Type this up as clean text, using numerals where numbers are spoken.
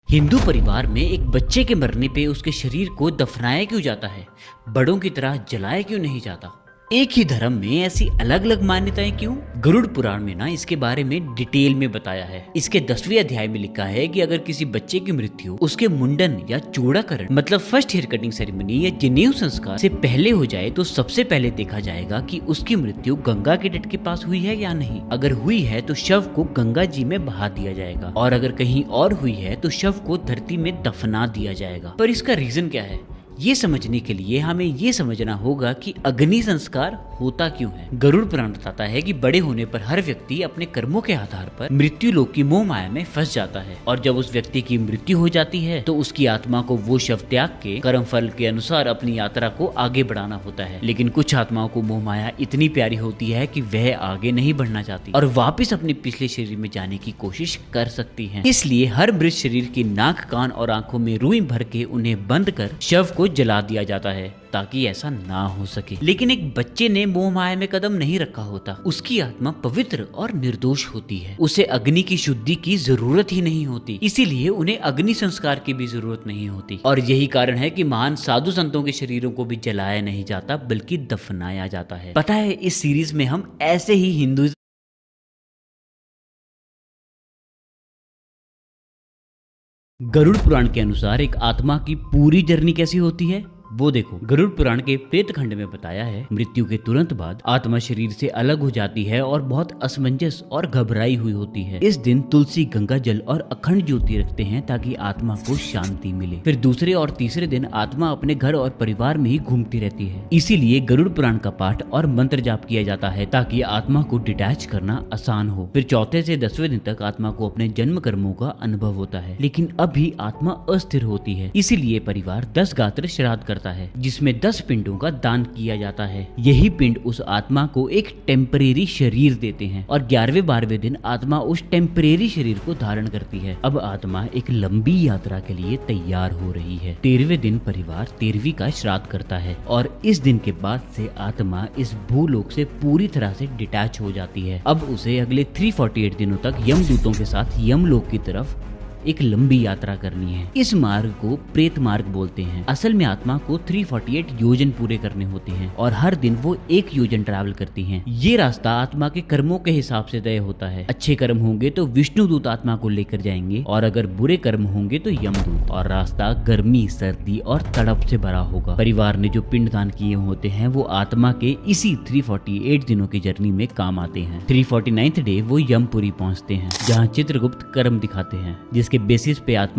हिंदू परिवार में एक बच्चे के मरने पे उसके शरीर को दफनाया क्यों जाता है, बड़ों की तरह जलाया क्यों नहीं जाता। एक ही धर्म में ऐसी अलग अलग मान्यताएं क्यों। गरुड़ पुराण में ना इसके बारे में डिटेल में बताया है। इसके 10वें अध्याय में लिखा है कि अगर किसी बच्चे की मृत्यु उसके मुंडन या चूड़ाकरण मतलब फर्स्ट हेयर कटिंग सेरेमनी या जनेऊ संस्कार से पहले हो जाए तो सबसे पहले देखा जाएगा कि उसकी मृत्यु गंगा के तट के पास हुई है या नहीं। अगर हुई है तो शव को गंगा जी में बहा दिया जाएगा और अगर कहीं और हुई है तो शव को धरती में दफना दिया जाएगा। पर इसका रीजन क्या है, ये समझने के लिए हमें ये समझना होगा कि अग्नि संस्कार होता क्यों है। गरुड़ पुराण बताता है कि बड़े होने पर हर व्यक्ति अपने कर्मों के आधार पर मृत्यु लोक की मोह माया में फंस जाता है और जब उस व्यक्ति की मृत्यु हो जाती है तो उसकी आत्मा को वो शव त्याग के कर्म फल के अनुसार अपनी यात्रा को आगे बढ़ाना होता है। लेकिन कुछ आत्माओं को मोह माया इतनी प्यारी होती है कि वह आगे नहीं बढ़ना चाहती और वापिस अपने पिछले शरीर में जाने की कोशिश कर सकती है। इसलिए हर मृत शरीर की नाक, कान और आंखों में रुई भर के उन्हें बंद कर शव को जला दिया जाता है ताकि ऐसा ना हो सके। लेकिन एक बच्चे ने मोह माया में कदम नहीं रखा होता। उसकी आत्मा पवित्र और निर्दोष होती है, उसे अग्नि की शुद्धि की जरूरत ही नहीं होती, इसीलिए उन्हें अग्नि संस्कार की भी जरूरत नहीं होती। और यही कारण है कि महान साधु संतों के शरीरों को भी जलाया नहीं जाता बल्कि दफनाया जाता है। पता है, इस सीरीज में हम ऐसे ही हिंदू गरुड़ पुराण के अनुसार एक आत्मा की पूरी जर्नी कैसी होती है वो देखो। गरुड़ पुराण के प्रेत खंड में बताया है मृत्यु के तुरंत बाद आत्मा शरीर से अलग हो जाती है और बहुत असमंजस और घबराई हुई होती है। इस दिन तुलसी, गंगा जल और अखंड ज्योति रखते हैं ताकि आत्मा को शांति मिले। फिर दूसरे और तीसरे दिन आत्मा अपने घर और परिवार में ही घूमती रहती है। इसीलिए गरुड़ पुराण का पाठ और मंत्र जाप किया जाता है ताकि आत्मा को डिटैच करना आसान हो। फिर चौथे से 10वें दिन तक आत्मा को अपने जन्म कर्मों का अनुभव होता है। लेकिन अभी आत्मा अस्थिर होती है, इसीलिए परिवार 10 गात्र श्राद्ध करता है जिसमें 10 पिंडों का दान किया जाता है। यही पिंड उस आत्मा को एक टेम्परेरी शरीर देते हैं और 11वें 12वें दिन आत्मा उस टेम्परेरी शरीर को धारण करती है। अब आत्मा एक लंबी यात्रा के लिए तैयार हो रही है। 13वें दिन परिवार 13वीं का श्राद्ध करता है और इस दिन के बाद से आत्मा इस भूलोक से पूरी तरह से डिटैच हो जाती है। अब उसे अगले 348 दिनों तक यमदूतों के साथ यमलोक की तरफ एक लंबी यात्रा करनी है। इस मार्ग को प्रेत मार्ग बोलते हैं। असल में आत्मा को 348 योजन पूरे करने होते हैं और हर दिन वो 1 योजन ट्रैवल करती हैं। ये रास्ता आत्मा के कर्मों के हिसाब से तय होता है। अच्छे कर्म होंगे तो विष्णु दूत आत्मा को लेकर जाएंगे और अगर बुरे कर्म होंगे तो यमदूत। और रास्ता गर्मी, सर्दी और तड़प से भरा होगा। परिवार ने जो पिंड दान किए होते हैं वो आत्मा के इसी 348 दिनों की जर्नी में काम आते हैं। 349th डे वो यमपुरी पहुंचते हैं जहाँ चित्रगुप्त कर्म दिखाते हैं जिसके बेसिस पे आत्मा